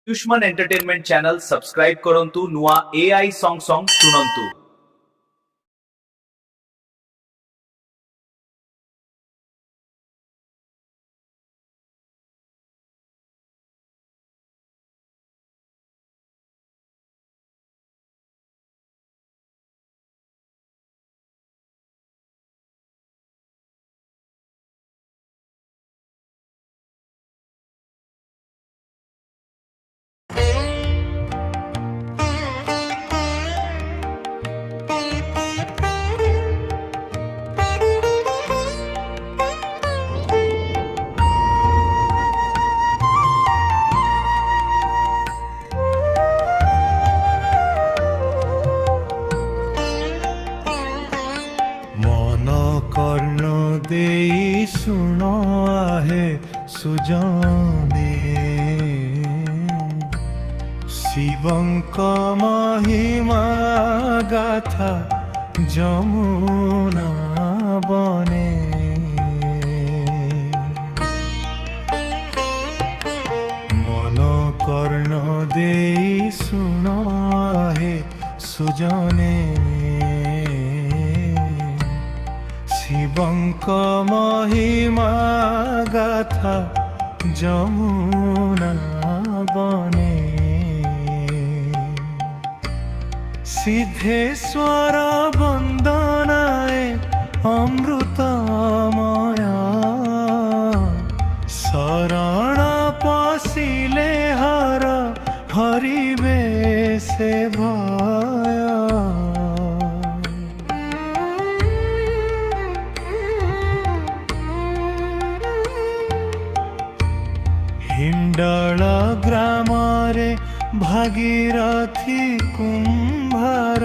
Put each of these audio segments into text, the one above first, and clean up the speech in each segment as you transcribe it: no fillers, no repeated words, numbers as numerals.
Ayushman entertainment channel subscribe କରନ୍ତୁ। ନୂଆ AI ସଙ୍ଗ ଶୁଣନ୍ତୁ। मन कर्ण देई सुनो आहे सुजने शिवंक महिमा गाथा जमुना बने मन कर्ण देई सुनो आहे सुजने शिवंक महिमा गाथा जमुना बने सिद्धेश्वर वंदनाए अमृतमया शरण पशिले हर हरिबे से भय हिंडल ग्रामरे भागीरथी कुंभार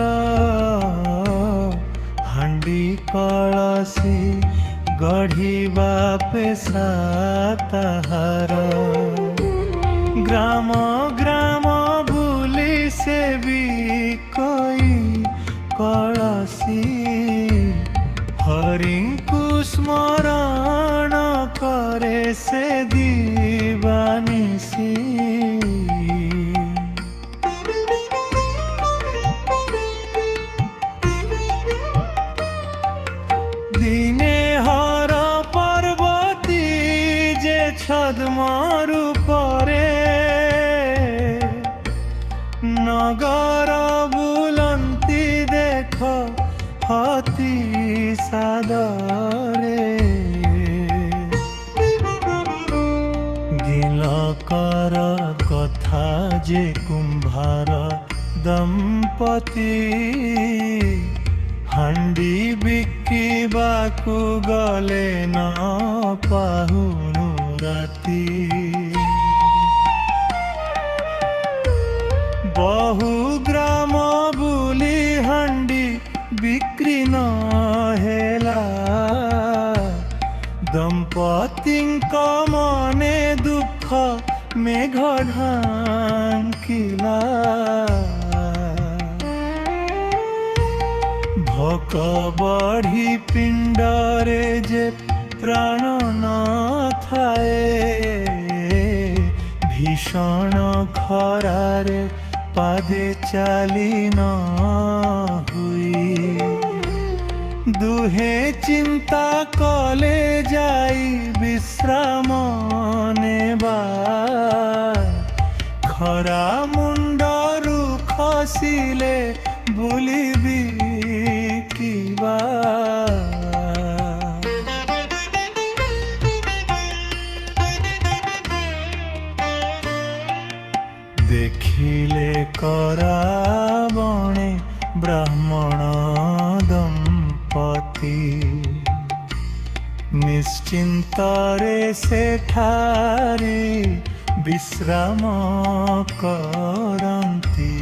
हांडी कलसी गढ़िबा पेशा ताहार ग्राम ग्राम बुली से भी कोई कलसी हरिଙ୍କୁ स्मरण करे से दीवानिसी दिने हर पर्वती जे छद्मरु परे नगर बुलंती देख हती सादरे गिलकर कथा जे कुंभार दंपति हांडी बिकिबाकु गले न पाहुनु राती बहु ग्राम बुली हांडी बिक्री न हेला दंपतिंक मने दुख मेघ ढांकिला भोक बढ़ी पिंडरे जे प्राण न थाए भीषण खरारे पादे चाली न हुई दुहे चिंता कले जाई विश्राम नेबा खरा मुंडरू खसिले भूलिबी किबा देखिले कराबणे ब्राह्मण दंपति निश्चिंतरे सेठारे विश्राम करन्ति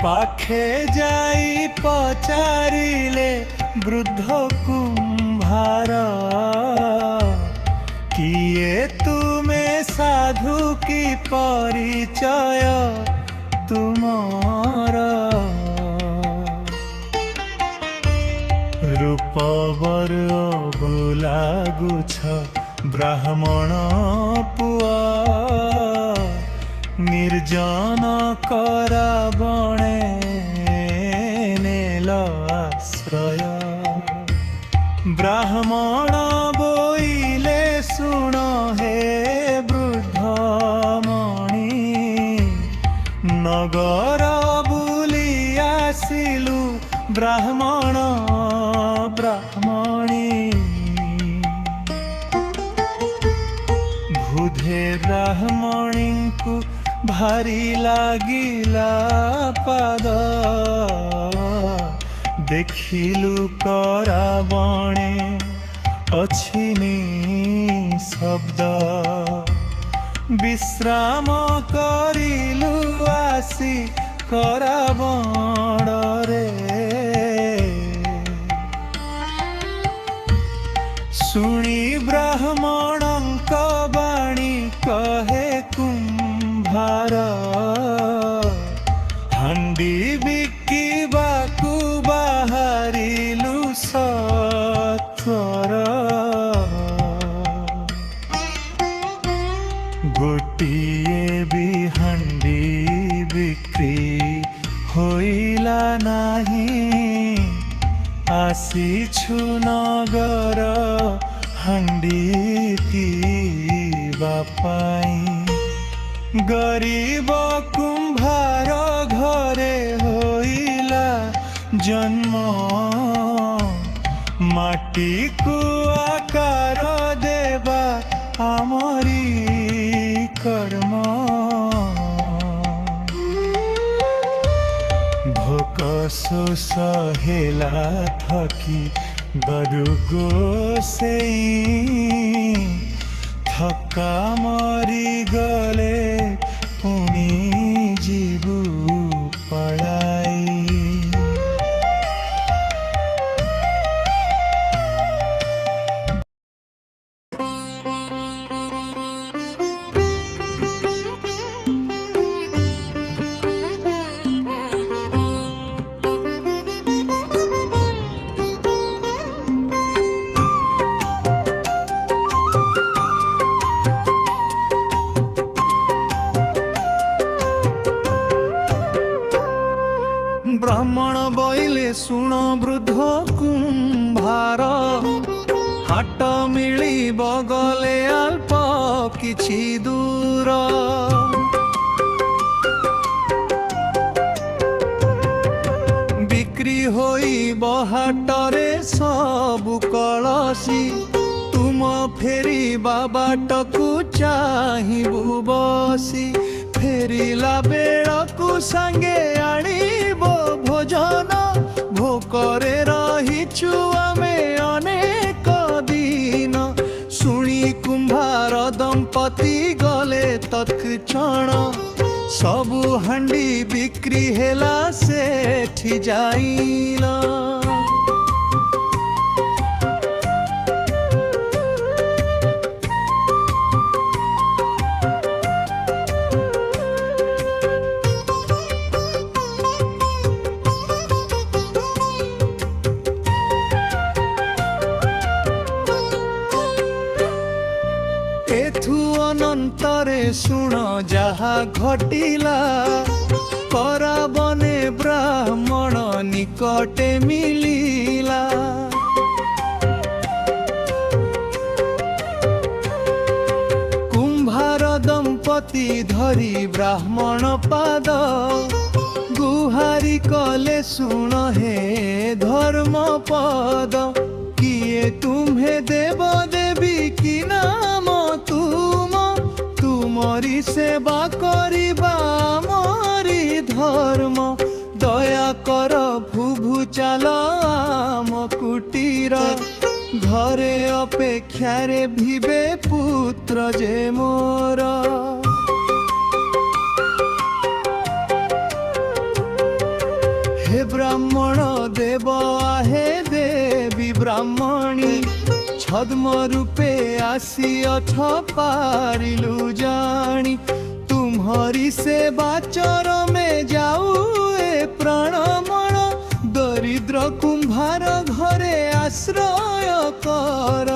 पाखे जाई पचारिले वृद्ध कुंभार किए तुमे साधु की परिचय तुमर रूप पवर लागुछ ब्राह्मण पुआ निर्जन करा बणे नेल आश्रय ब्राह्मण बोइले सुण हे वृद्धमणि नगर बुली आसिलु ब्राह्मण ब्राह्मणी बुधे ब्राह्मणी को भारी लागिला पाद देखिलु करा बणे अछिनी शब्द विश्राम करिलु आसी करा बणरे शुणी ब्राह्मणଙ୍କ बाणी कहे कुंभार हांडी बिकिबाकु बाहारिलु सत्वर गोटिए भी हांडी बिक्री होइला नाही आसीछु नगर हांडी पिबा पाई गरीब कुंभार घरे होइला जन्म माटी को आकार देवा आमरी कर्म भोक शोष हेला थकी गरु गोसेई थका मरी गले पुणी जीवु पड़ाई ब्राह्मण बोइले सुण वृद्ध कुंभार हाट मिली बगले अल्प किछि दूर बिक्री होई बहाटरे सबु कलसी तुम फेरी बाबाटकु चाहिबु बसी फेरिला बेळकु संगे आनिबो भोजन भोकरे रहिछु आमे अनेक दिन शुणी कुंभार दंपति गले तत्क्षण सबु हांडी बिक्री हेला सेठी जाइला एथु अनंतरे सुण जहा घटिला कराबने ब्राह्मण निकटे मिलिला कुंभार दंपति धरी ब्राह्मण पाद गुहारी कले सुण हे धर्म पद किए तुम्हे देव देवी की नाम तुमरी सेवा करिबा मोरी धर्म दया कर भुभु चाल आम कुटीर घरे अपेक्षा रे भिबे पुत्र जे मोर हे ब्राह्मण देव आहे देवी ब्राह्मणी छद्म रूपे आसी अथ पारिलु जानी तुम्हारी सेवा चर में जाऊ ए प्राण मन दरिद्र क्षुद्र कुंभार घरे आश्रय कर।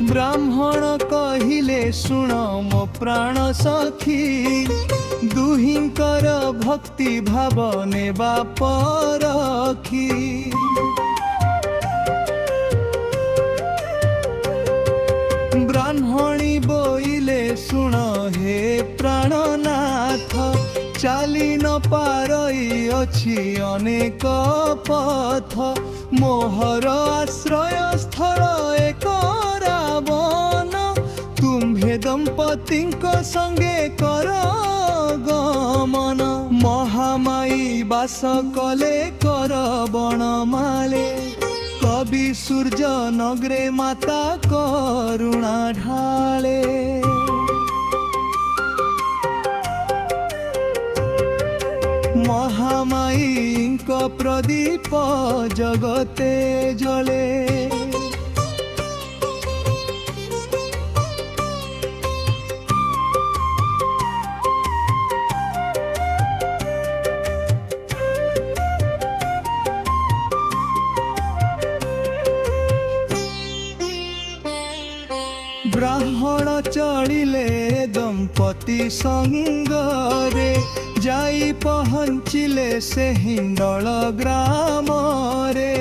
ब्राह्मण कहिले शुण मो प्राण सखी, दुहिंकर भक्ति भाव नेबा परखी। ब्राह्मणी बोइले शुण हे प्राणनाथ, चाली न पारई अछि अनेक पथ। मोहर आश्रय स्थल एक रावण, तुम्भे दंपति संगे कर गमन। महामाई बास कले कर बणमाले, कवि सूर्य नगरे माता करुणा ढाले। महामाईंक प्रदीप जगते जले। ब्राह्मण चढ़िले दंपति संगरे, जाई पहुँचिले से हिंडल ग्राम रे।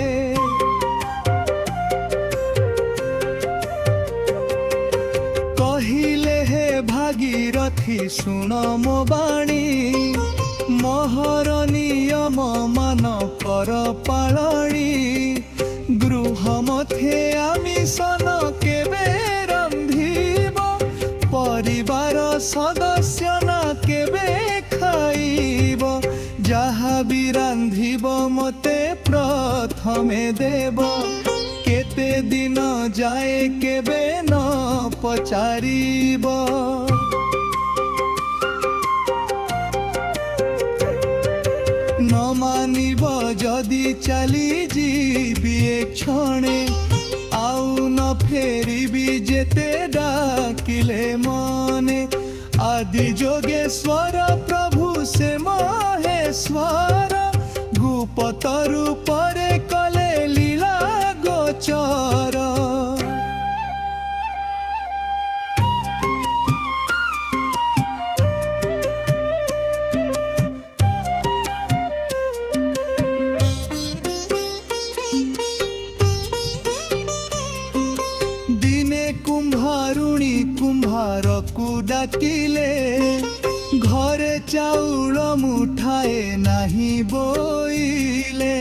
कहिले हे भागीरथी शुण मो बाणी, मोहर नियम मान कर पालनी। गृह मथे आमिषन केबे रंधिब, परिवार सदस्य न केबे खाइब। जहा भी रांधिब मते प्रथमे देव, केते दिन जाए केबे न पचारिब। न मानिब जदि चली जीबी एक क्षणे, आउ न फेरिबी जेते डाकिले मने। आदि जोगेश्वर प्रभु से महेश्वर, गुप्त रूपरे कले लीला गोचर। कुंभारुणी कुंभार को डाकिले, घरे चाउल मुठाए नाही बोइले।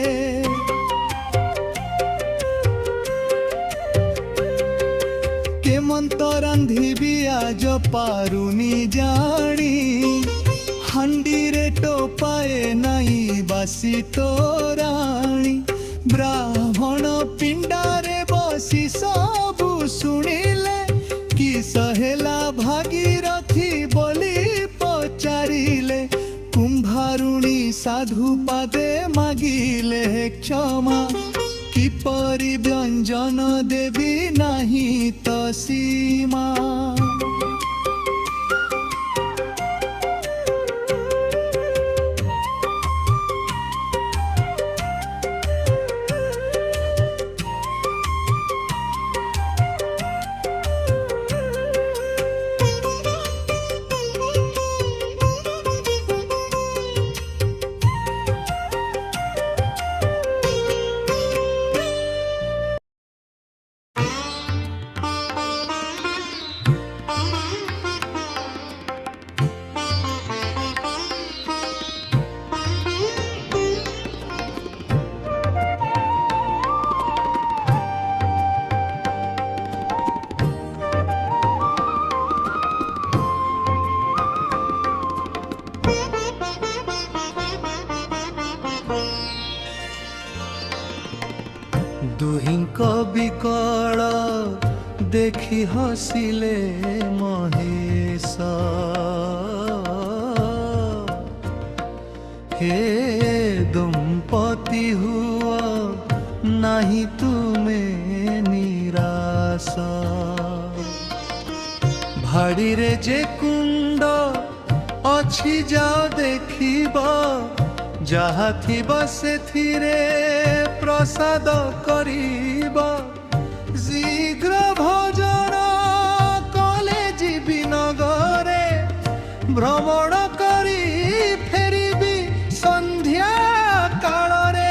केमंत रांधिबी आज पारुनी जानी, हांडी रे टोपाए नाही बासी तोराणी। ब्राह्मण पिंडारे बसी सबु शुणिले, कि सहेला भागीरथी बोली पचारिले। कुंभारुणी साधु पादे मागिले क्षमा, किपरि व्यंजन देवी नाही त सीमा। दुहिंक विकल देखि हसिले महेश, हे दंपति हुआ ନାହିଁ ତୁମେ ନିରାଶ। ଭାଡ଼ିରେ ଯେ କୁଣ୍ଡ ଅଛି ଯାଅ ଦେଖିବ, ଯାହା ଥିବ ସେଥିରେ ପ୍ରସାଦ କରିବ। ଶୀଘ୍ର ଭୋଜନ କଲେ ଯିବି ନଗରେ, ଭ୍ରମଣ କରି ଫେରିବି ସନ୍ଧ୍ୟା କାଳରେ।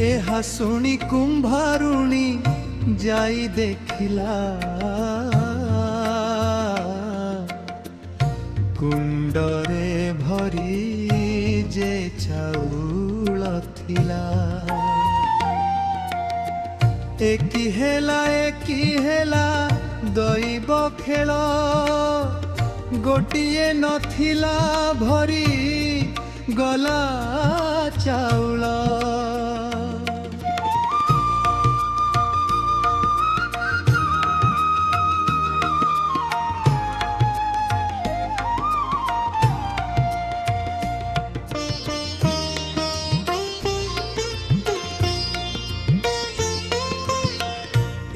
ଏହା ଶୁଣି କୁମ୍ଭାରୁଣୀ ଯାଇ ଦେଖିଲା, କୁଣ୍ଡରେ ଭରି ଯେ ଚାଉଳ ଥିଲା। ଏକି ହେଲା ଦୈବ ଖେଳ, ଗୋଟିଏ ନଥିଲା ଭରି ଗଲା ଚାଉଳ।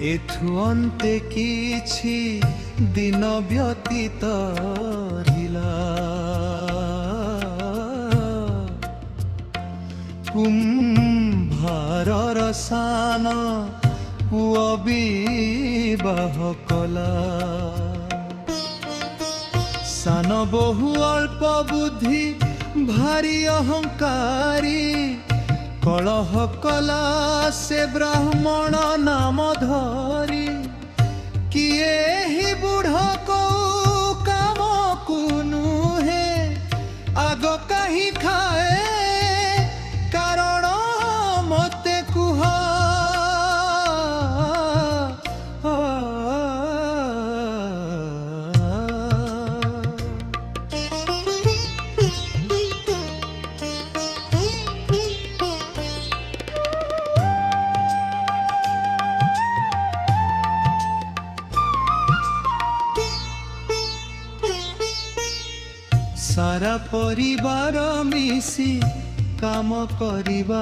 ଏଠୁ ଅନ୍ତେ କିଛି ଦିନ ବ୍ୟତୀତ ହେଲା, କୁମ୍ଭାରର ସାନ ପୁଅ ବିବାହ କଲା। ସାନ ବହୁ ଅଳ୍ପ ବୁଦ୍ଧି ଭାରି ଅହଙ୍କାରୀ, କଳହ କଲା ସେ ବ୍ରାହ୍ମଣ ନାମ ଧରି। କିଏ ହି ବୁଢ଼ କୋଉ କାମକୁ ନୁହେଁ, ଆଗ କାହିଁ ଖାଏ କାରଣ ମତେ କୁହ। सारा परिवार मिसी काम करिबा,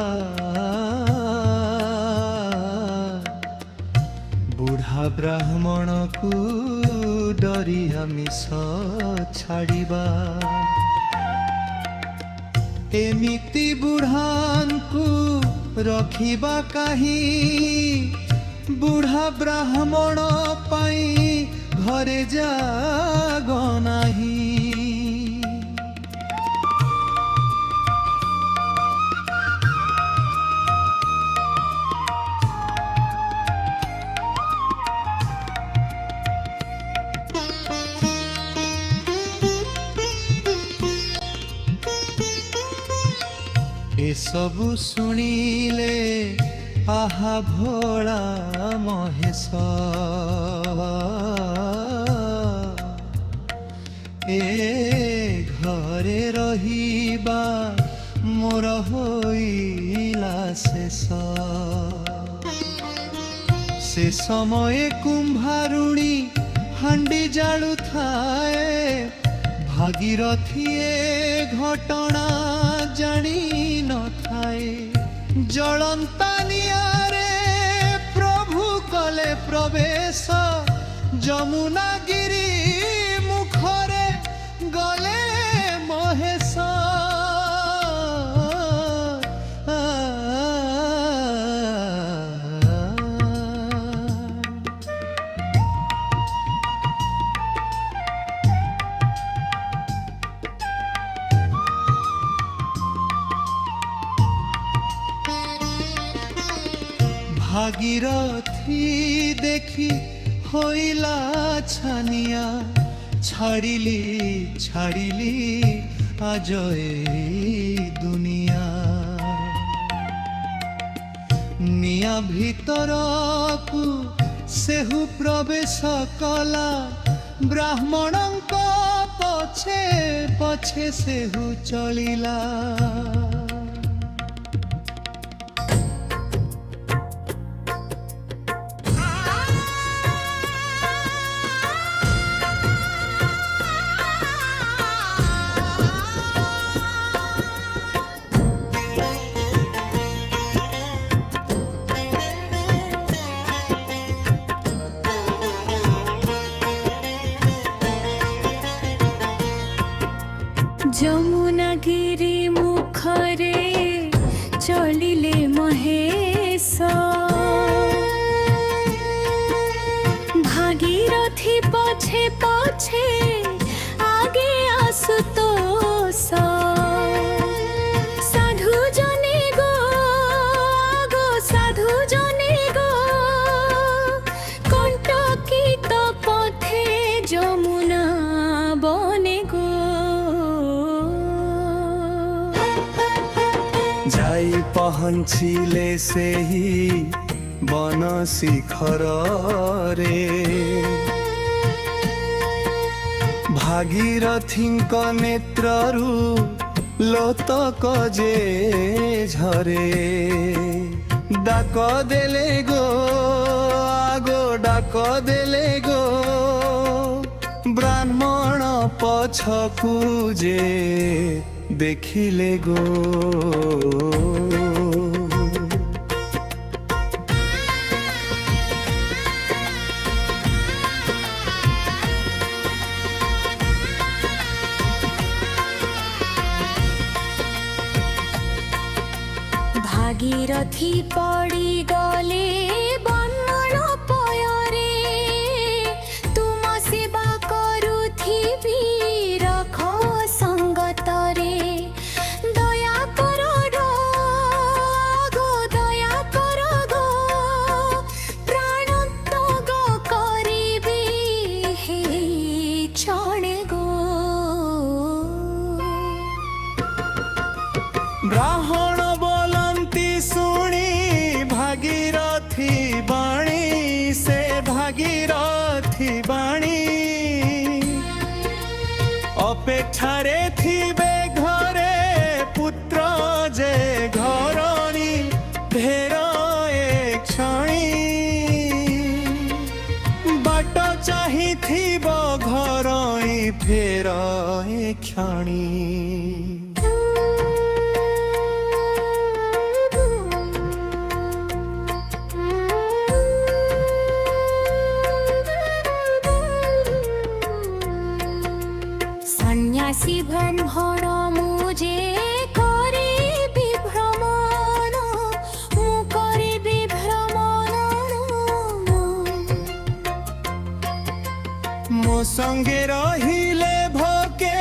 बुढ़ा ब्राह्मण को डरी आमिष छाड़िबा। एमिति बुढ़ांकु रखिबा काहीं, बुढ़ा ब्राह्मण पाई घरे जाग नाही। एसबु शुणिले आहा भोला महेश, ए घरे रहिबा मोर होइला शेष। से समय कुंभारुणी हांडी जालु थाए, भागीरथीए घटना जानी न थाए। जलंता नियारे प्रभु कले प्रवेश, जमुनागिरी मुखरे गले महेश। भागीरथी देखी होइला छानिया, छाड़िली छाड़िली आज ए दुनिया। निया भीतरकु सेहु प्रवेश कला, ब्राह्मणंक ପଛେ ପଛେ ସେହୁ ଚଳିଲା। যমুনাগিরি মুখরে চলিলে মহেশ, ভাগীরথী পছে পছে আগে আশুতোষ। সাধু জনে গো গো সাধু জনে গো, কণ্টকিত পথে যমুনা বনে গো। যাই ପହଞ୍ଚିଲେ ସେହି ବନ ଶିଖରରେ, ଭାଗୀରଥୀଙ୍କ ନେତ୍ରରୁ ଲୋତକ ଯେ ଝରେ। ଡାକ ଦେଲେ ଗୋ ଆଗୋ ଡାକ ଦେଲେ ଗୋ, ବ୍ରାହ୍ମଣ ପଛକୁ ଯେ ଦେଖିଲେ ଗୋ। ভাগীরথী পড়ি গলে বন্মণ পয়রে, তুম সেবা করুথিবি রখ সঙ্গতরে। দয়া কর গো দয়া কর গো, প্রাণ ত্যাগ করিবি হে চণে গো। ବ୍ରାହ୍ମଣ ବୋଲନ୍ତି ଶୁଣି ଭାଗୀରଥୀ ବାଣୀ, ସେ ଭାଗୀରଥୀ ବାଣୀ। ଅପେକ୍ଷାରେ ଥିବେ ଘରେ ପୁତ୍ର ଯେ ଘରଣୀ, ଫେର ଏ କ୍ଷଣି। ବାଟ ଚାହିଁଥିବ ଘରଣୀ, ଫେର ଏ କ୍ଷଣି। সন্ন্যাসী ব্রাহ্মণ মুজে করিবি ভ্রমণ, মু করিবি ভ্রমণ। ମୋ ସଙ୍ଗେ ରହିଲେ ଭୋକେ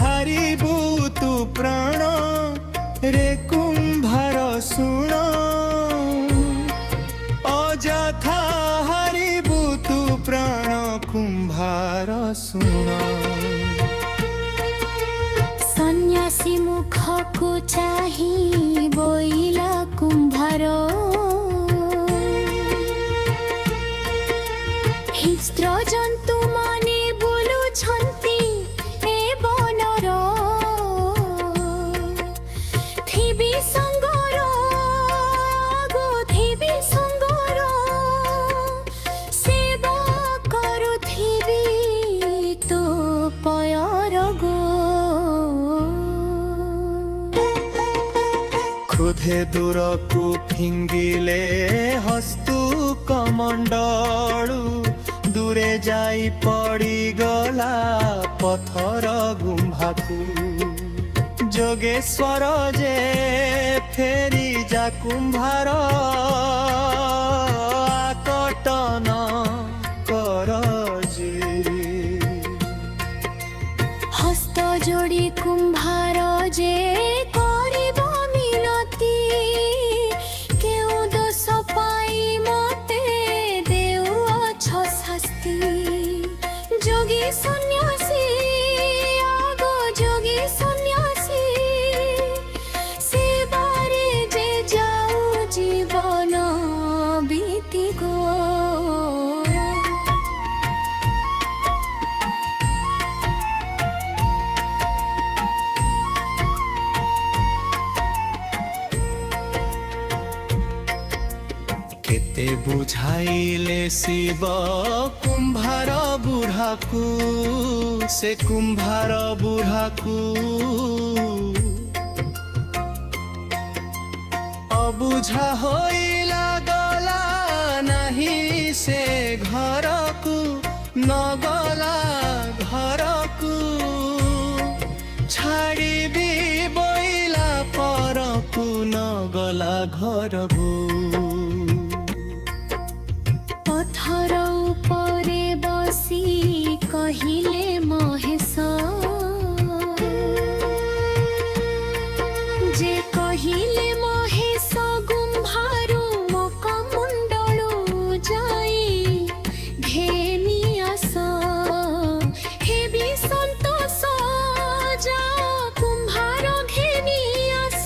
ହାରିବୁ ତୁ ପ୍ରାଣ, ରେ କୁମ୍ଭାର ଶୁଣ। ଅଯଥା ହାରିବୁ ତୁ ପ୍ରାଣ, କୁମ୍ଭାର ଶୁଣ। সন্ন্যাসী মুখকু চাহি বইলা কুম্ভার, হিংস্র জন্তু মানে বুলুছন্তি এ বনর। থিবি সঙ্গর গো থিবি সঙ্গর, সেবা করুথিবি তো পয়র গো। କ୍ରୋଧେ ଦୂରକୁ ଫିଙ୍ଗିଲେ ହସ୍ତୁ କମଣ୍ଡଳୁ, ଦୂରେ ଯାଇ ପଡ଼ିଗଲା ପଥର ଗୁମ୍ଭାକୁ। ଯୋଗେଶ୍ୱର ଯେ ଫେରି ଯା କୁମ୍ଭାର, ଆକଟନ କର ଯେ। হস্ত যোড়ি কুম্ভার যে করিব মিনতি, কেউ দোষ পাই মতে দেউছ শাস্তি। যোগী সন্ন্যাসী আগো যোগী সন্ন্যাসী, সেবারে যে যাও জীবন বি केते बुझाइले शिव कुम्भार बुढाकू से कुम्भार बुढाकू अबुझा होइला गला नहीं से घरकू न गला घरकू छाड़िबी बोइला परकू न गला घरकू पथर उपरे बसी कहिले महेश जे कहिले महेश गुम्भारू मुखमुण्डलु जाई घेनी आस हेबी सन्तोष जा कुम्भार घेनी आस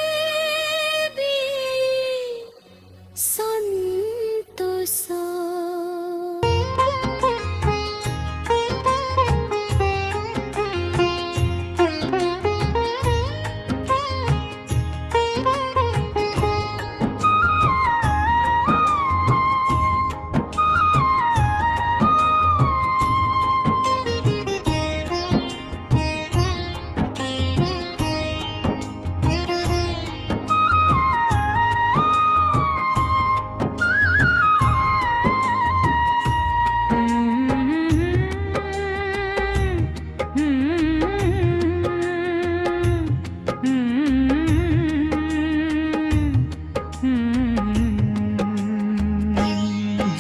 हेबी सन्तोष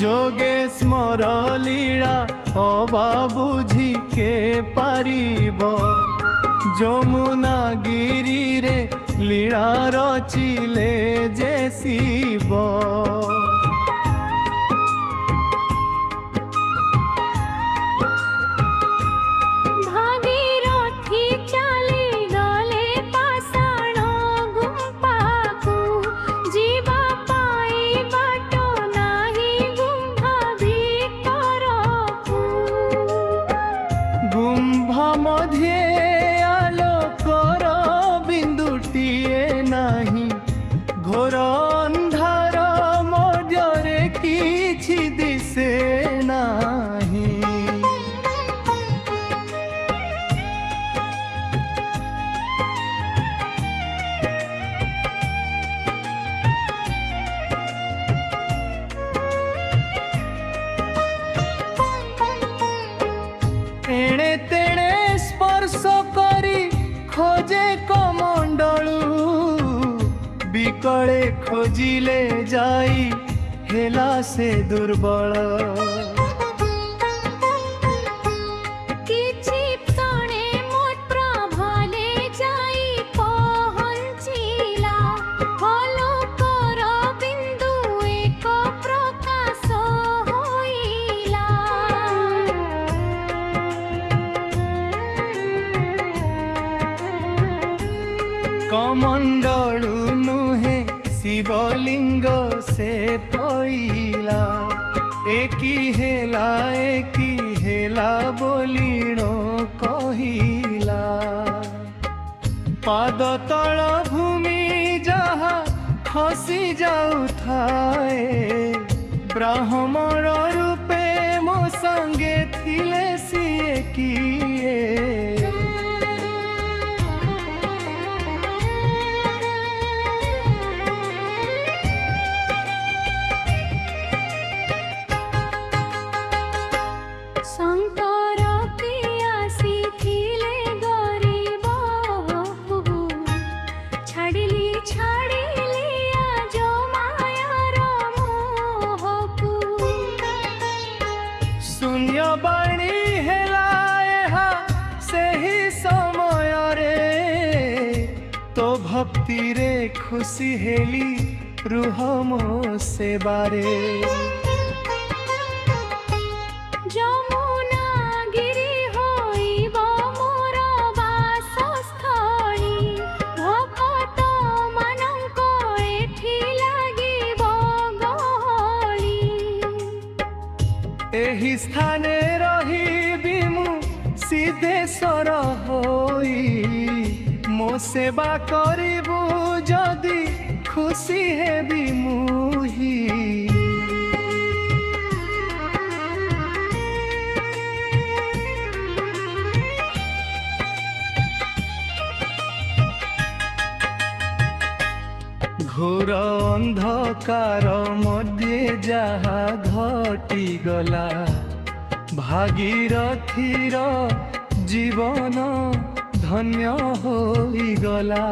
जोगेश मोर लीला अबा बुझी के पारिब जमुना गिरी रे लीला रचिले जे शिव भागीरथी चली गले पाषाण गुम्फाकू जीवा पाई बाटो नाही गुम्फा भितरकू गुम्भ मध्ये आलोकर बिंदुटिए नाही घोर अंधार मध्यरे किछि दिसे नाही एणे तेणे स्पर्श करी खोजे कमंडलू बिकले खोजिले जाई हेला से दुर्बल किछि क्षणे मूत्र भले जाई पहुँचिला हलोकर बिंदु एक प्रकाश होइला कमंडलू नुहे शिवलिंग से पइला एकी हेला बोलिणो कहिला पाद तल भूमि जहा खसी जाउथाए ब्राह्मण रूपे मो संगे थिले सिए किए शंकर पियासी थिले गरीब छाड़िली आज मायार मोहकू शून्य बाणी हेला एहा सेही समय रे तो भक्ति रे खुशी हेली रुह मो सेबारे যমুনা গিরি হইব মোর বাসস্থলী ভকত মানঙ্ক এঠি লাগিব গহলি एही स्थाने रहिबी मु सिद्धेश्वर होई ମୋ ସେବା କରିବୁ ଯଦି ଖୁସି ହେବି ମୁହିଁ। ঘোর অন্ধকার মধ্যে যাহা ঘটি গলা ভাগীরথীর জীবন ধন্য হইগলা।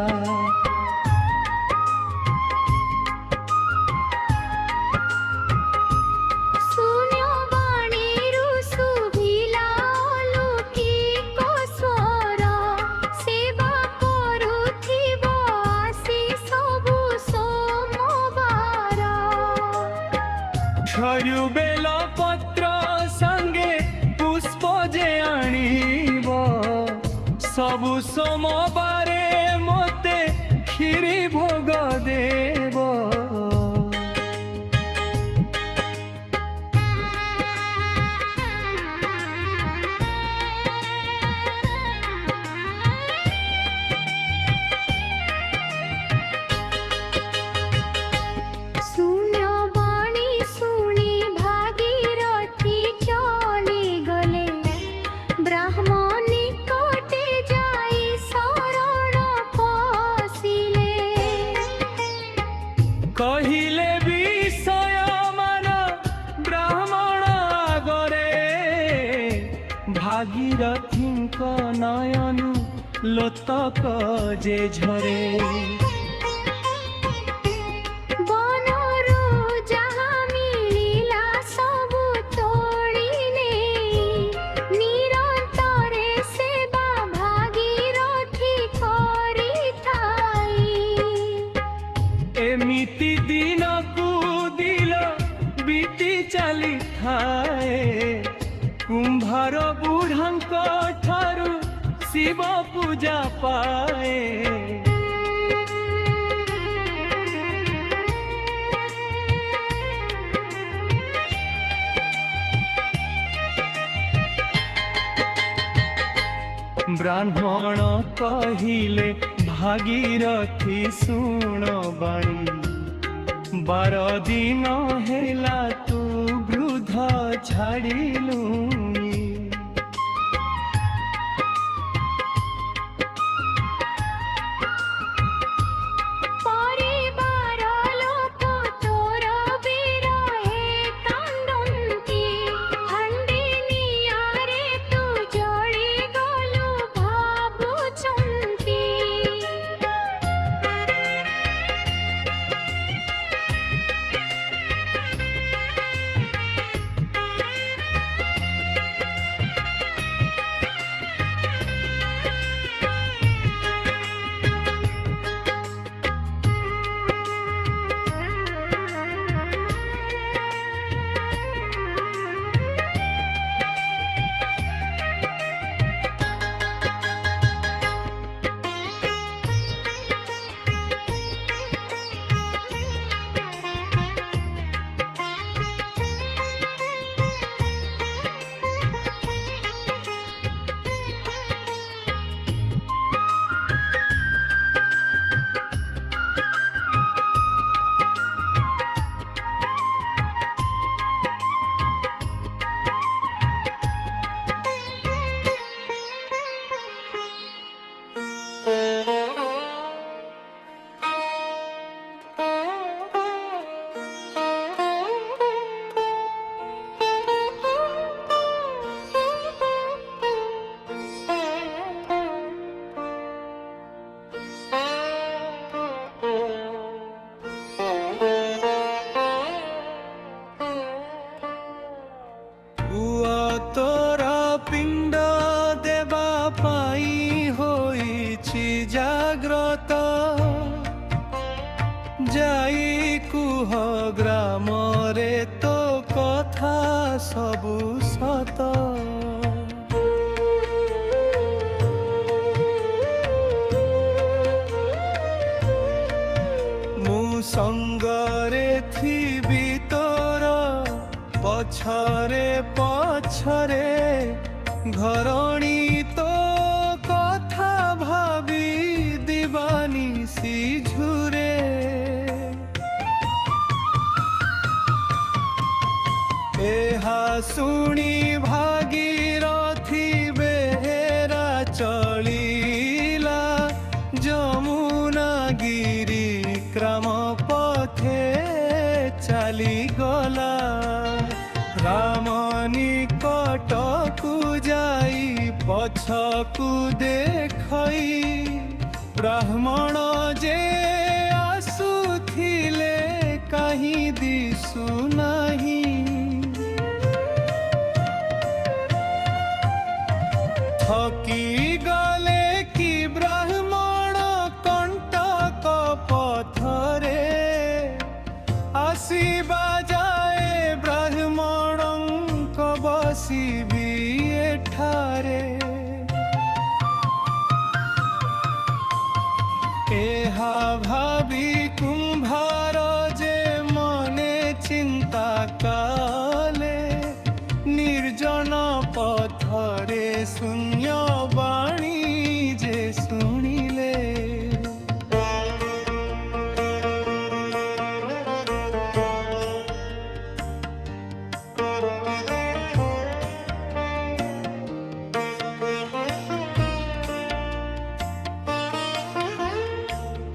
ଶୂନ୍ୟବାଣୀରୁ ଶୁଭିଲା ଅଲୌକିକ ସ୍ୱର, ସେବା କରୁଥିବ ଆସି ସବୁ ସୋମବାର। ঝরু বেল পত্র সঙ্গে পুষ্প যে আনিব, সবু সোমবারে মতে ক্ষীরি ভোগ দেব। ଶୂନ୍ୟବାଣୀ ଶୁଣି ଭାଗୀରଥୀ ଚଳିଗଲେ, ବ୍ରାହ୍ମ ନିକଟେ ଯାଇ ଶରଣ ପଶିଲେ। কহিলে বিষয় মান ব্রাহ্মণ আগরে, ভাগীরথীঙ্ক নয়নু লোতক যে ঝরে। ବନରୁ ଯାହା ମିଳିଲା ସବୁ ତୋଳି ନେଇ, ନିରନ୍ତରେ ସେବା ଭାଗୀରଥୀ କରିଥାଇ। ଏମିତି ଦିନକୁ ଦିନ ବିତି ଚାଲିଥାଏ, କୁମ୍ଭାର ବୁଢ଼ାଙ୍କ ଠାରୁ ଶିବ ପୂଜା ପାଏ। ব্রাহ্মণ কহিলে ভাগীরথী শুণ বাণী, 12 দিন হেলা তু বৃদ্ধ ছাড়িলুনি। ପରିବାର ଲୋକ ତୋର ବିରହେ କାନ୍ଦନ୍ତି, ହାଣ୍ଡି ନିଆଁରେ ତୁ ଜଳିଗଲୁ ଭାବୁଛନ୍ତି। জাগ্রত যাই কুহ গ্রামরে তো কথা সবু সত মু সঙ্গরে থিবি তোর পছরে পছরে ঘরণী তো কথা ভাবি ଆଗକୁ ଯାଇ ପଛକୁ ଦେଖଇ ବ୍ରାହ୍ମଣ ଯେ ଆସୁଥିଲେ କାହିଁ ଦିଶୁନାହିଁ। ଥକି ଗଲେ କି ବ୍ରାହ୍ମଣ କଣ୍ଟକ ପଥରେ ଆସିବା ଯାଏ ବ୍ରାହ୍ମଣଙ୍କ ବସିବି ଏଠାରେ। ଏହା ଭାବି କୁମ୍ଭାର ଯେ ମନେ ଚିନ୍ତା କଲେ ନିର୍ଜନ ପଥରେ ଶୂନ୍ୟ ବାଣୀ ଯେ ଶୁଣିଲେ।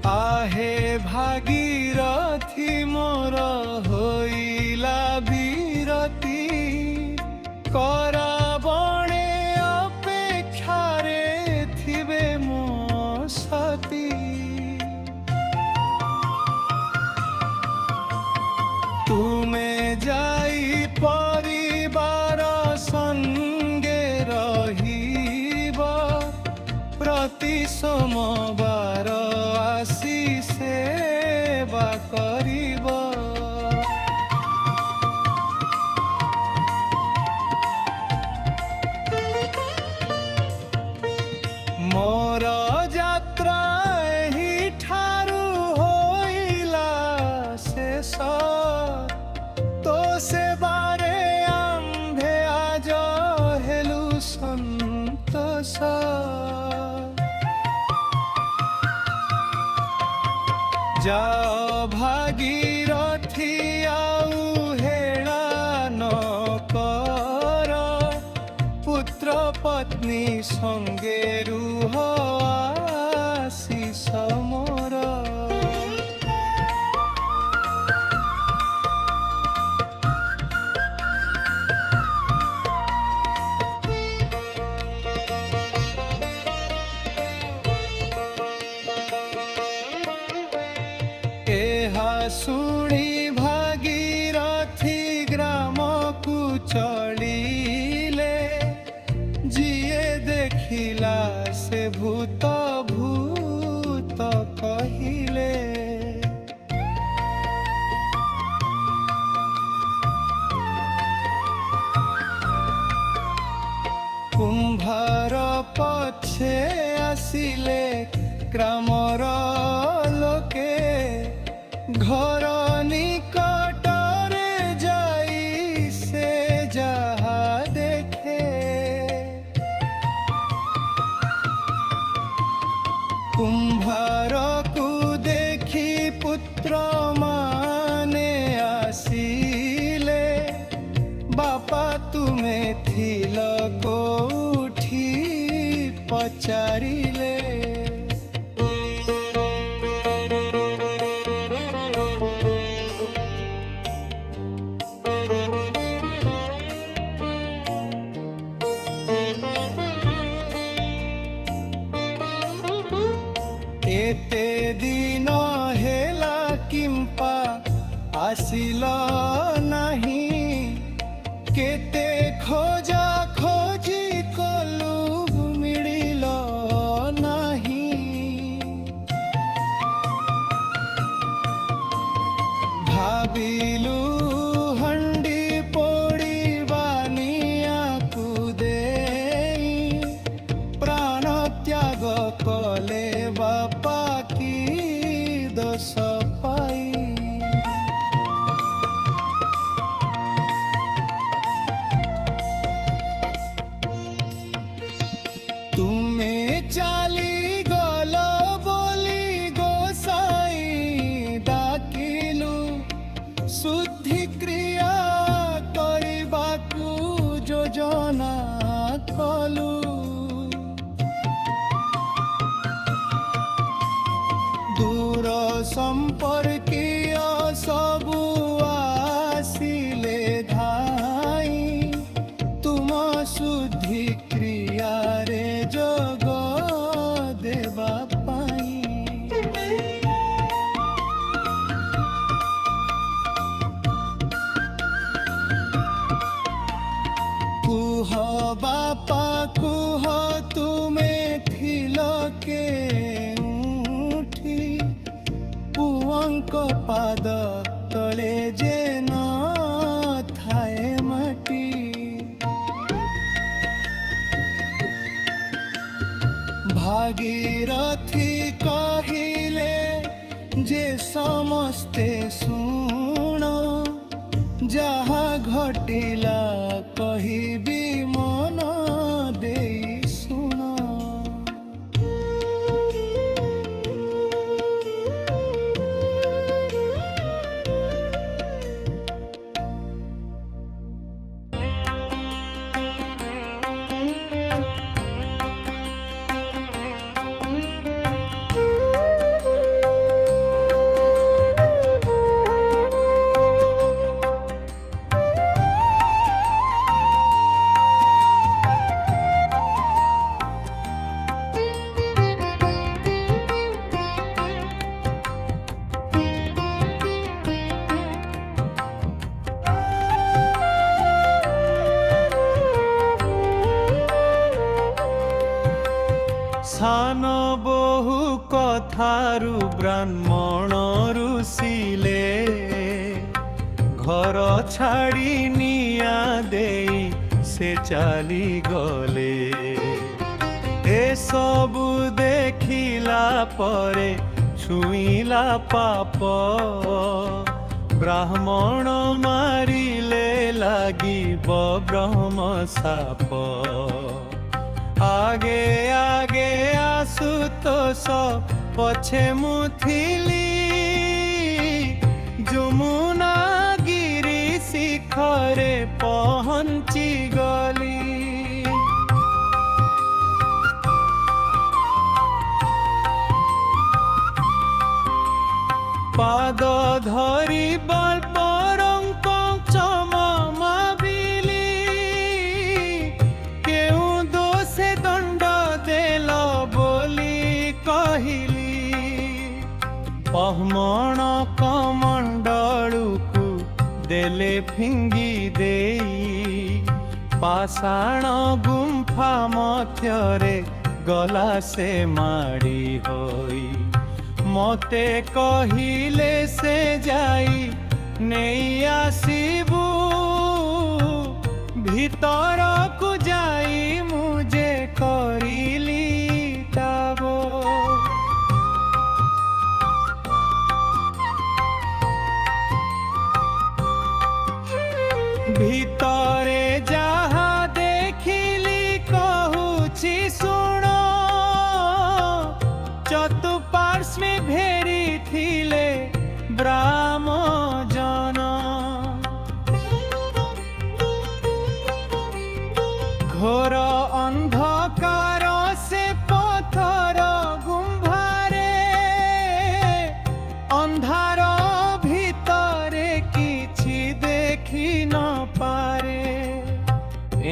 आहे भागीरथी मोर होइला बिरती कराबणे अपेक्षारे थिबे मो सती। तुमे जाई परिवार संगे रहिब प्रति सोमवार आसी सेवा करिब। मोर यात्रा एही ठारू होइला शेष तो सेवारे आम्भे आज हेलु संतोष। जाओ भागीरथी आउ हेळा न कर पुत्र पत्नी संगे रुह आशीष मोर। ଏହା ଶୁଣି ଭାଗୀରଥୀ ଗ୍ରାମକୁ ଚଳିଲେ ଯିଏ ଦେଖିଲା ସେ ଭୂତ ଭୂତ କହିଲେ। କୁମ୍ଭାର ପଛେ ଆସିଲେ ଗ୍ରାମର ଲୋକେ घर निकटरे जाई से जहा देखे। कुम्भार को देखी पुत्र माने आसिले बापा तुमे थिल कोठी पचारिले। एते दिन हेला किंपा आसिल नाही केते खोजा खोजी कलु मिलिल नाही। भाबिलु हंडी पोड़ी बानिया कुदेई प्राण त्याग कले बापा की दोष पाई। तुमे चाली गल बोली गोसाई डाकिलु शुद्धि क्रिया करबाकू योजना कलु। दूर संपर्कीय सबु आसिले धाई तुम शुद्ध ବାପା କୁହ ତୁମେ ଥିଲ କେଉଁଠି ପୁଅଙ୍କ ପାଦ ତଳେ ଯେ ନଥାଏ ମାଟି। ଭାଗୀରଥୀ କହିଲେ ଯେ ସମସ୍ତେ ଶୁଣ, ଯାହା ଘଟିଲା କହିବି ମନ ଦେଇ ଶୁଣ। ସାନ ବହୁ କଥାରୁ ବ୍ରାହ୍ମଣ ରୁଷିଲେ, ଘର ଛାଡ଼ି ନିଆଁ ଦେଇ ସେ ଚାଲିଗଲେ। ଏସବୁ ଦେଖିଲା ପରେ ଛୁଇଁଲା ପାପ, ବ୍ରାହ୍ମଣ ମାରିଲେ ଲାଗିବ ବ୍ରହ୍ମ ସାପ। ଆଗେ ଆଗେ ଆଶୁତୋଷ ପଛେ ମୁଁ ଥିଲି, ଯମୁନା ଗିରି ଶିଖରେ ପହଞ୍ଚି ଗଲି। ପାଦ ଧରି ବାଲ୍ପରଙ୍କ ଚମ ମାବିଲି, କେଉଁ ଦୋଷେ ଦଣ୍ଡ ଦେଲ ବୋଲି କହିଲି। ପହ୍ମଣ କମଣ୍ଡଳୁକୁ ଦେଲେ ଫିଙ୍ଗି ଦେଇ, ପାଷାଣ ଗୁମ୍ଫା ମଧ୍ୟରେ ଗଲା ସେ ମାଡ଼ି ହୋଇ। ମତେ କହିଲେ ସେ ଯାଇ ନେଇ ଆସିବୁ, ଭିତରକୁ ଯାଇ ମୁଁ ଯେ କରିଲି ତାବ। ଭିତରେ ଯାହା ଦେଖିଲି କହୁଛି ଶୁଣ, ଚତୁଃପାର୍ଶ୍ୱେ ଘେରିଥିଲେ ବ୍ରାହ୍ମଣ। ଘୋର ଅନ୍ଧକାର ସେ ପଥର ଗୁମ୍ଫାରେ, ଅନ୍ଧାର ଭିତରେ କିଛି ଦେଖି ନ ପାରେ।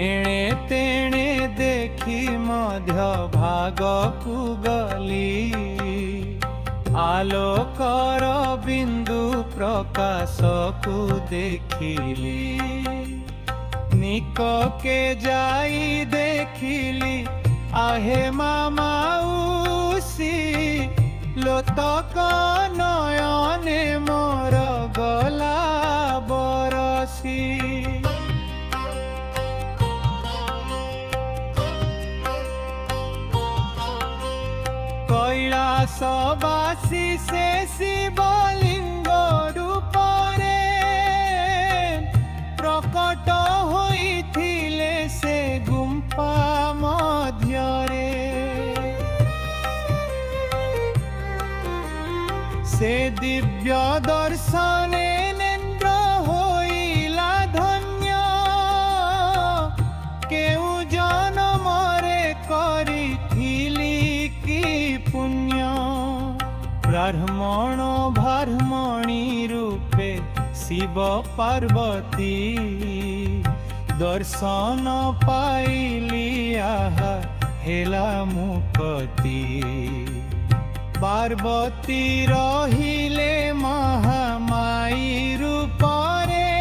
ଏଣେ ତେଣେ ଦେଖି ମଧ୍ୟ ଭାଗକୁ ଗଲି, ଆଲୋକର ବିନ୍ଦୁ ପ୍ରକାଶକୁ ଦେଖିଲି। ନିକକେ ଯାଇ ଦେଖିଲି ଆହେ ମାଉସୀ, ଲୋତକ ନୟନେ ମୋର ଗଲା ବରସି। କୈଳାସବାସୀ ସେ ଶିବଲିଙ୍ଗ ରୂପରେ ପ୍ରକଟ ହୋଇଥିଲେ ସେ ଗୁମ୍ଫା ମଧ୍ୟରେ। ସେ ଦିବ୍ୟ ଦର୍ଶନେ ନେନ୍ଦ୍ର ହୋଇଲା ଧନ୍ୟ, କେଉଁ ଜନମରେ କରିଥିଲି କି ପୁଣ୍ୟ। ବ୍ରାହ୍ମଣ ବ୍ରାହ୍ମଣୀ ରୂପେ ଶିବ ପାର୍ବତୀ, ଦର୍ଶନ ପାଇଲି ଆହା ହେଲା ମୁକତି। ପାର୍ବତୀ ରହିଲେ ମହାମାଇ ରୂପରେ,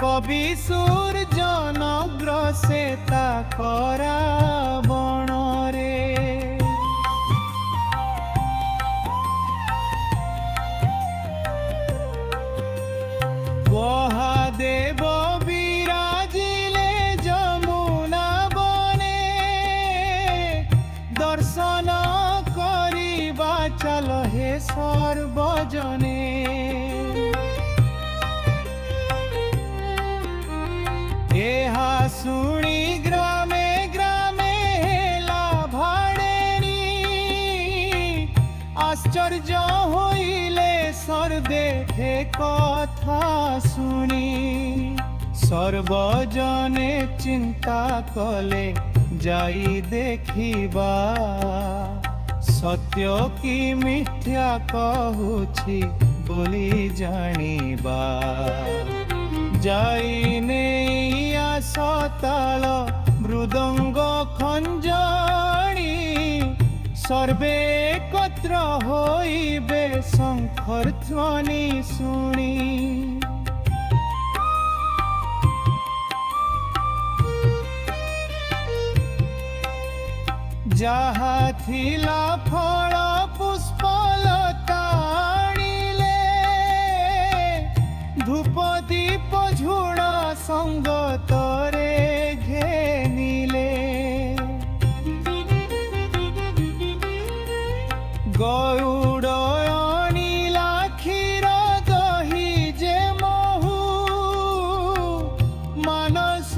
କବି ସୂର୍ଯ୍ୟ ନଗ୍ର ସେ ତା ଖରା ବଣରେ। ମହାଦେବ ବିରାଜିଲେ ଯମୁନା ବନେ, ଦର୍ଶନ କରିବା ଚାଲ ହେ ସର୍ବଜନେ। ଏହା ଶୁଣି ଗ୍ରାମେ ଗ୍ରାମେ ହେଲା ଭାଡ଼େଣୀ, ଆଶ୍ଚର୍ଯ୍ୟ ହୋଇଲେ ସର୍ବେ ହେ କଥା ଶୁଣି। ସର୍ବଜନେ ଚିନ୍ତା କଲେ ଯାଇ ଦେଖିବା, ସତ୍ୟ କି ମିଥ୍ୟା କହୁଛି ବୋଲି ଜାଣିବା। ଯାଇ ନେଇ ଆସ ତାଳ ମୃଦଙ୍ଗ ଖଞ୍ଜଣି, ସର୍ବେ ଏକତ୍ର ହୋଇବେ ଶଙ୍ଖର ଧ୍ୱନି ଶୁଣି। ଯାହା ଥିଲା ଫଳ ପୁଷ୍ପ ଲତା ଆଣିଲେ, ଧୂପ ଦୀପ ଝୁଣା ସଙ୍ଗତରେ ଘେନିଲେ। ଗରୁଡ଼ ଅଣିଲା କ୍ଷୀର ଦହି ଯେ ମହୁ, ମାନସ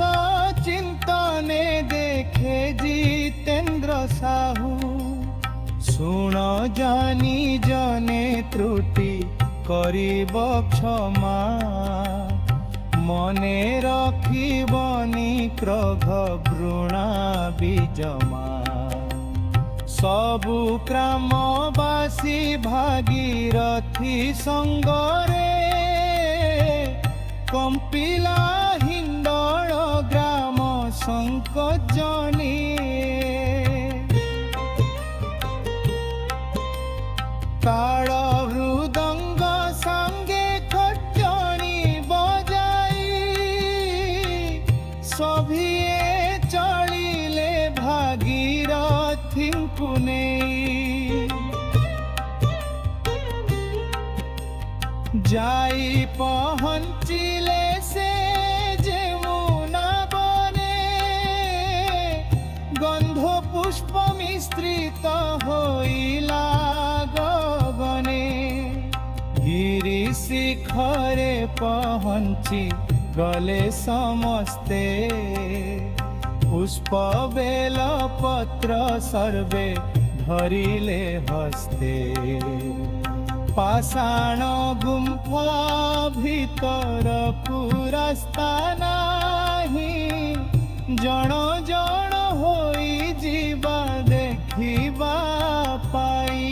ଚିନ୍ତନେ ଦେଖେ ଜିତେନ୍ଦ୍ର ସାହୁ। ଶୁଣ ଜାନି ଜନେ ତ୍ରୁଟି କରିବ କ୍ଷମା, ମନେ ରଖିବନି କ୍ରୋଧ ଘୃଣା ବିଜମା। ସବୁ ଗ୍ରାମବାସୀ ଭାଗୀରଥୀ ସଙ୍ଗରେ, କମ୍ପିଲା ହିଣ୍ଡଳ ଗ୍ରାମ ସଙ୍କଜନି। ତାଳ ମୃଦଙ୍ଗ ସାଙ୍ଗେ ଖର୍ଚ୍ଚଣି ବଜାଇ, ସଭିଏ ଚଳିଲେ ଭାଗୀରଥୀଙ୍କୁ ନେଇ। ଯାଇ ପହଞ୍ଚିଲେ ସେ ଯମୁନା ବନେ, ଗନ୍ଧ ପୁଷ୍ପ ମିଶ୍ରିତ ହୋଇଲା ଗଗନେ। ଗିରି ଶିଖରେ ପହଞ୍ଚି ଗଲେ ସମସ୍ତେ, ପୁଷ୍ପ ବେଲ ପତ୍ର ସର୍ବେ ଧରିଲେ ହସ୍ତେ। ପାଷାଣ ଗୁମ୍ଫା ଭିତରକୁ ରାସ୍ତା ନାହିଁ, ଜଣ ଜଣ ହୋଇ ଯିବା ଦେଖିବା ପାଇ।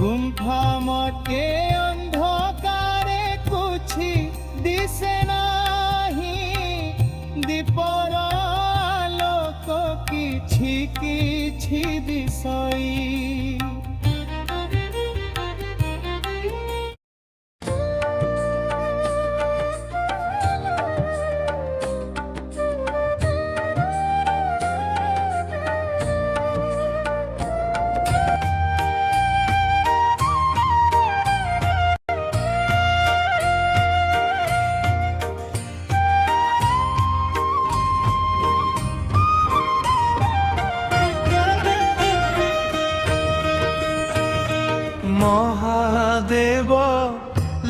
ଗୁମ୍ଫା ମଟେ ଅନ୍ଧକାରେ କୁଛି ଦିଶେ ନାହିଁ, ଦୀପର ଆଲୋକ କିଛି କିଛି ଦିଶଇ। মহাদেব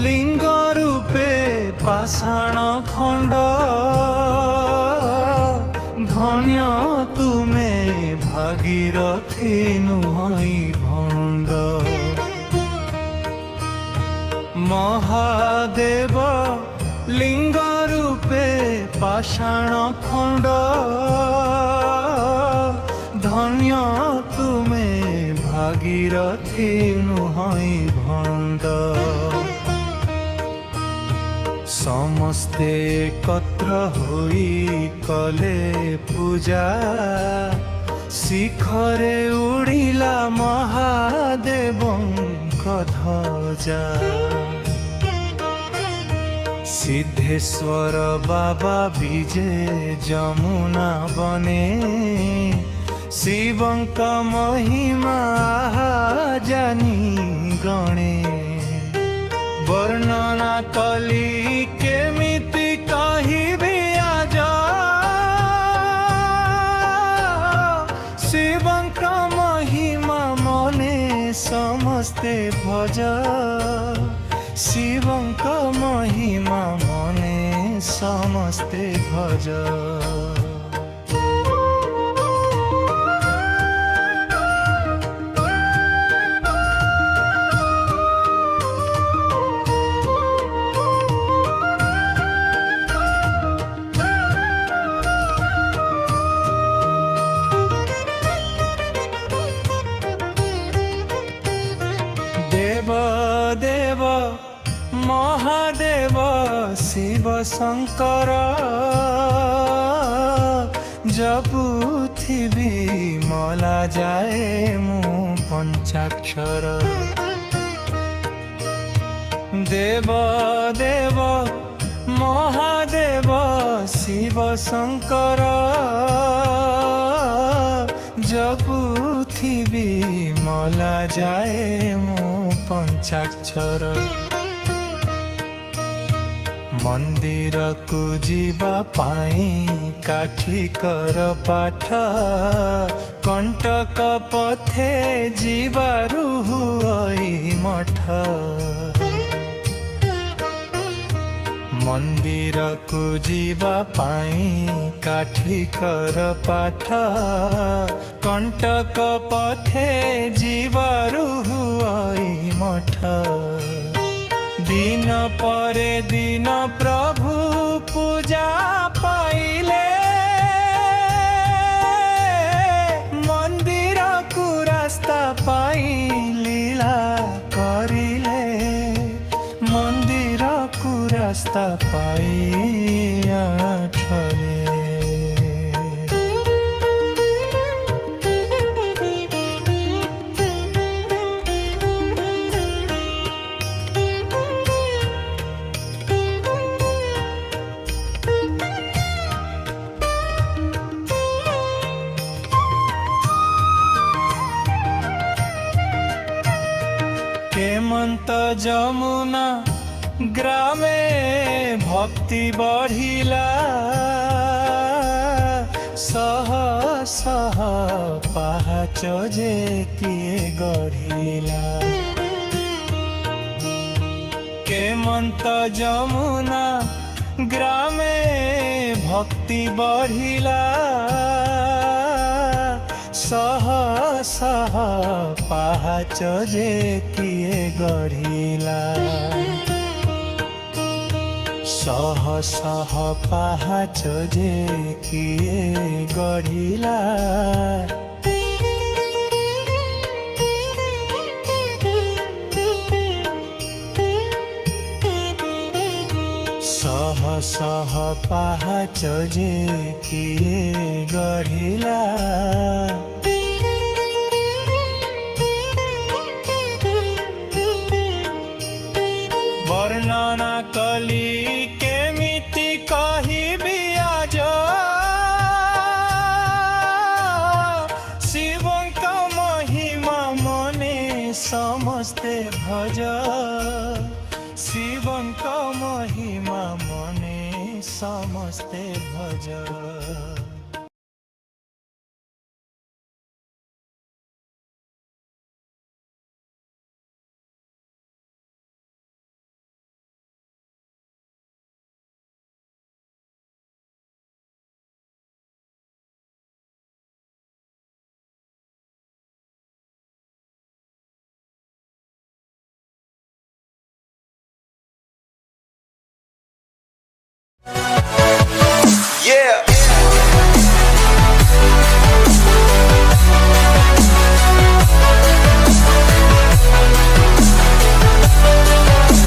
লিঙ্গ রূপে পাষাণ খণ্ড, ধন্য তুমে ভাগীরথী নুহই ভণ্ড। মহাদেব লিঙ্গ রূপে পাষাণ খণ্ড, ধন্য তুমে ভাগীরথী নুহই ভণ্ড। সমস্তে একত্র হই কলে পূজা, শিখরে উড়িলা মহাদেবঙ্ক ধ্বজা। सिद्धेश्वर बाबा विजे जमुना बने शिवंक महिमा जानी गणे वर्णना कली केमिति कहिबे आज शिवंक महिमा मने समस्ते भज शिवंक महिमा मने समस्ते भज देव देव महादेव शिव शंकर जपुथिबी मला जाए मु पंचाक्षर देव देव महादेव शिव शंकर जपुथिबी मला जाए मु पंचाक्षर मंदिर को जीवा पाई काठी कर पाठ कंटक पथे जीवारु हुई मठ मंदिर को जीवा पाई काठी कर पाठ कंटक पथे जीवारु हुई मठ दिन परे दिन प्रभु पूजा पाइले मंदिर को रास्ता पाई लीला करिले मंदिर को रास्ता पाई आठले हेमंत जमुना ग्रामे भक्ति बढ़िला सह सह पाहाच जे किए गढ़िला हेमंत जमुना ग्रामे भक्ति बढ़िला सह सह पाहाच जे किए गढ़िला सह सह पाहाच जे किए गढ़िला सह सह पाहाच जे किए गढ़िला वर्णना कली केमिति कहिबी आज शिवंक महिमा मने समस्ते भज शिवंक महिमा मने समस्ते भज